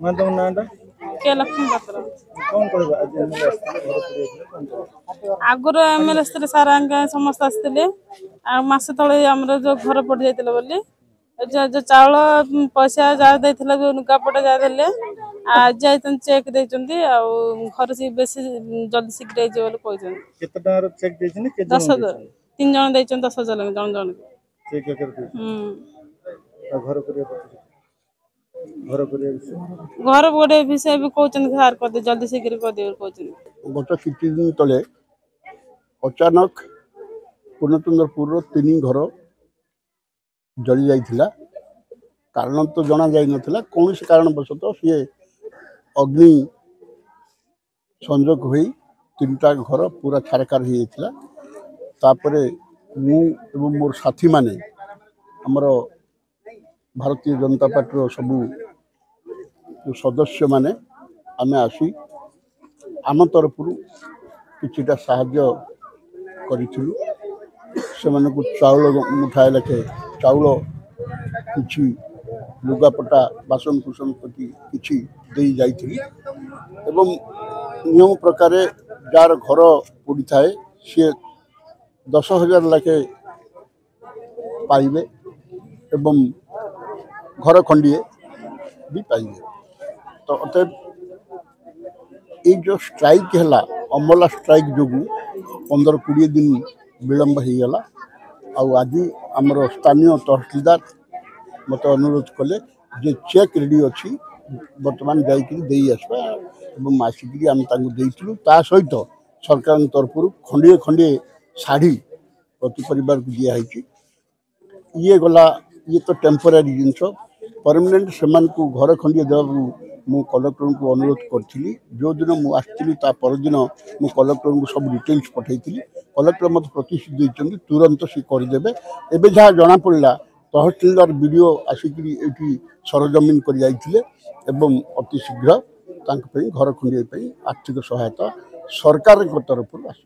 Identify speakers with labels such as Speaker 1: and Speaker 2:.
Speaker 1: मैं तुम नाटा
Speaker 2: के लक्ष्मी पात्र
Speaker 1: कौन करबा आज एमएलए आस्ते घर पुरे कौन करबा
Speaker 2: आगुर एमएलए स्त्री सारा समस्त आसते मस तले जो घर पड़ जाते बोली जो चाउल पैसा जहाँ देते जो लुगापटा जहाँ देले आज चेक देते घर से बेस जल्दी शीघ्र कहते
Speaker 1: केते टार चेक देछनी के
Speaker 2: 10,000 3 जन देते 10,000 जन जन
Speaker 1: चेक कर दे घर पुरे घर पुरे
Speaker 2: घर गोटे विषय भी कहते सार कर जल्दी शीघ्र कर दे कहते
Speaker 3: गत किछि दिन तले अचानक पूर्णचंद्रपुर 3 घर जली जाइथिला कारण तो जना जाई नथिला कौन से कारणवशतः सी अग्नि संजोग हुई 3टा घर पूरा छारकार हो जाइथिला तापरे मु एवं मोर साथी माने हमर भारतीय जनता पार्टी सबू सदस्य माने आमे आसी आम तरफ किछिटा साहाय्य करिथिलु से मानकु चाउल मुठाए लखे चाउल किछि लुगापटा बासन कुसन प्रति किछि देई जाइथिलि एवं नियम प्रकार जार घर पड़ी थाए सी 10,000 लाखे पाइबे एवं घर खंडिए भी पाइबे तो अतएव ये जो स्ट्राइक है अमला स्ट्राइक जो 15-20 दिन विलंब हो गला आज आमर स्थानीय तहसीलदार मत अनुरोध कले जे चेक रेडी अच्छी बर्तमान जासवा आसिक आम देलु ता सहित सरकार तरफ खंडे खंडे शाढ़ी प्रति परिवार को दिखाई ये गला ये तो टेम्पोरारी जिनस परमानेंट से घर खंडे देवा मु कलेक्टर को अनुरोध करी जो दिन मुझे परदिन मु कलेक्टर को सब डिटेल्स पठाई कलेक्टर मत प्रतिश्रुति देते तुरंत सी करदे एवं जहाँ जना पड़ा तहसीलदार वीडियो आसिक सरजमीन कर जाइए अति शीघ्र घर खंडे आर्थिक सहायता सरकार तरफ आस।